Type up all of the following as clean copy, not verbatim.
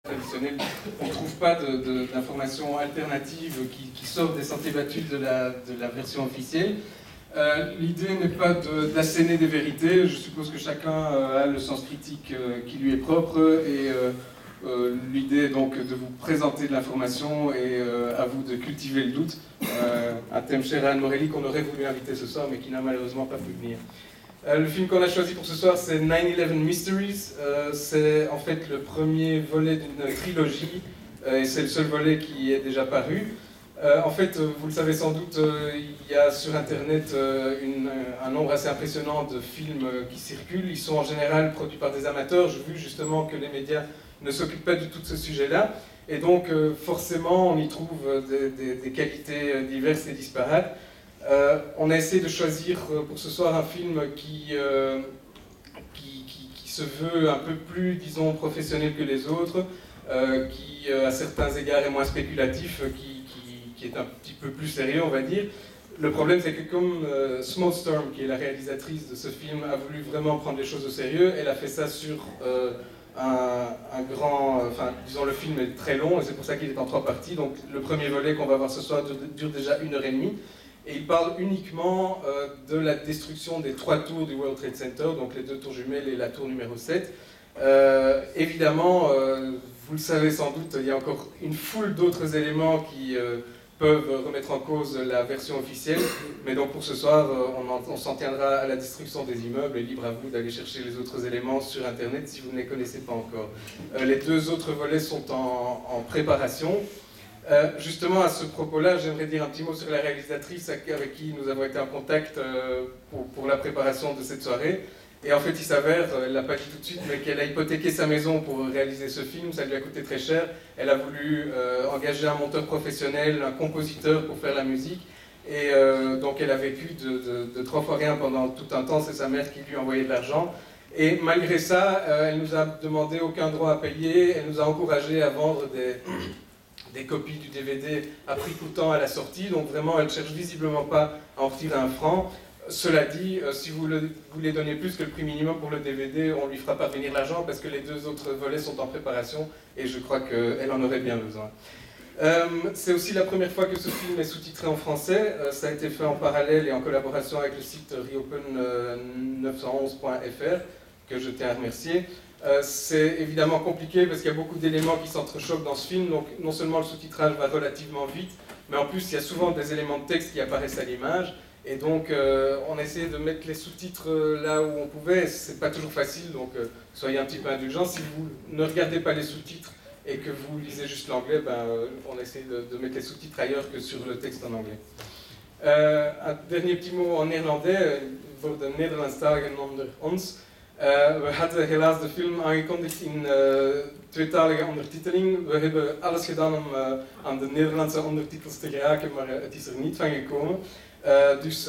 traditionnel, on ne trouve pas d'informations alternatives qui sortent des sentiers battus de la version officielle. L'idée n'est pas d'asséner des vérités, je suppose que chacun a le sens critique qui lui est propre, et l'idée est donc de vous présenter de l'information et à vous de cultiver le doute. Un thème cher à Anne Morelli qu'on aurait voulu inviter ce soir mais qui n'a malheureusement pas pu venir. Le film qu'on a choisi pour ce soir, c'est 9/11 Mysteries. C'est en fait le premier volet d'une trilogie et c'est le seul volet qui est déjà paru. En fait, vous le savez sans doute, il y a sur Internet un nombre assez impressionnant de films qui circulent. Ils sont en général produits par des amateurs. J'ai vu justement que les médias ne s'occupent pas du tout de ce sujet-là. Et donc, forcément, on y trouve des qualités diverses et disparates. On a essayé de choisir pour ce soir un film qui se veut un peu plus, disons, professionnel que les autres, qui à certains égards est moins spéculatif, qui est un petit peu plus sérieux, on va dire. Le problème, c'est que comme Smallstorm, qui est la réalisatrice de ce film, a voulu vraiment prendre les choses au sérieux, elle a fait ça sur disons, le film est très long, et c'est pour ça qu'il est en 3 parties. Donc le premier volet qu'on va voir ce soir dure déjà 1h30. Et il parle uniquement de la destruction des 3 tours du World Trade Center, donc les 2 tours jumelles et la tour numéro 7. Évidemment, vous le savez sans doute, il y a encore une foule d'autres éléments qui peuvent remettre en cause la version officielle. Mais donc pour ce soir, on s'en tiendra à la destruction des immeubles, et libre à vous d'aller chercher les autres éléments sur Internet si vous ne les connaissez pas encore. Les 2 autres volets sont en préparation. Justement, à ce propos-là, j'aimerais dire un petit mot sur la réalisatrice avec qui nous avons été en contact pour la préparation de cette soirée. Et en fait, il s'avère, elle ne l'a pas dit tout de suite, mais qu'elle a hypothéqué sa maison pour réaliser ce film. Ça lui a coûté très cher. Elle a voulu engager un monteur professionnel, un compositeur pour faire la musique. Et donc, elle a vécu de 3 fois rien pendant tout un temps. C'est sa mère qui lui envoyait de l'argent. Et malgré ça, elle nous a demandé aucun droit à payer. Elle nous a encouragé à vendre des copies du DVD à prix coûtant à la sortie, donc vraiment elle ne cherche visiblement pas à en retirer un franc. Cela dit, si vous voulez donner plus que le prix minimum pour le DVD, on lui fera parvenir l'argent parce que les 2 autres volets sont en préparation et je crois qu'elle en aurait bien besoin. C'est aussi la première fois que ce film est sous-titré en français. Ça a été fait en parallèle et en collaboration avec le site reopen911.fr que je tiens à remercier. C'est évidemment compliqué parce qu'il y a beaucoup d'éléments qui s'entrechoquent dans ce film, donc non seulement le sous-titrage va relativement vite, mais en plus il y a souvent des éléments de texte qui apparaissent à l'image, et donc on a essayé de mettre les sous-titres là où on pouvait. C'est pas toujours facile, donc soyez un petit peu indulgents. Si vous ne regardez pas les sous-titres et que vous lisez juste l'anglais, on essaie de mettre les sous-titres ailleurs que sur le texte en anglais. Un dernier petit mot en néerlandais, voor de Nederlandstaligen onder ons. We hadden helaas de film aangekondigd in 2-talige ondertiteling. We hebben alles gedaan om aan de Nederlandse ondertitels te geraken, maar het is er niet van gekomen. Dus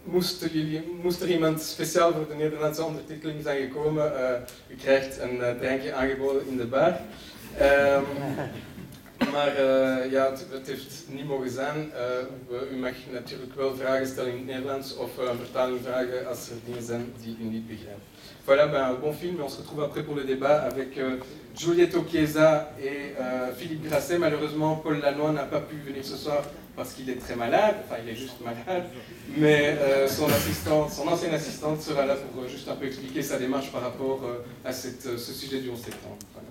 moest er iemand speciaal voor de Nederlandse ondertiteling zijn gekomen, u krijgt een drankje aangeboden in de bar. Maar ja, het heeft niet mogen zijn. U mag natuurlijk wel vragen stellen in het Nederlands of een vertaling vragen als er dingen zijn die u niet begrijpt. Voilà, un bon film, et on se retrouve après pour le débat avec Giulietto Chiesa et Philippe Grasset. Malheureusement, Paul Lannoy n'a pas pu venir ce soir parce qu'il est très malade, enfin il est juste malade, mais son ancienne assistante sera là pour juste un peu expliquer sa démarche par rapport à ce sujet du 11 septembre. Voilà.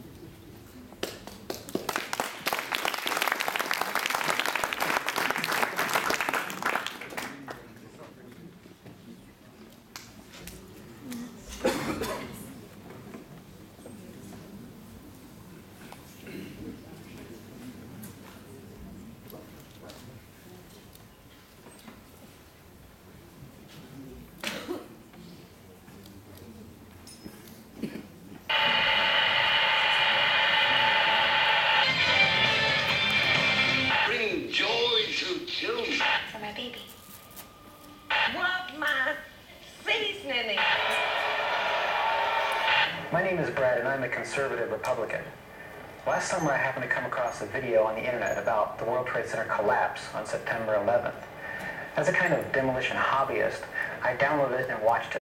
My name is Brad, and I'm a conservative Republican. Last summer, I happened to come across a video on the internet about the World Trade Center collapse on September 11th. As a kind of demolition hobbyist, I downloaded it and watched it.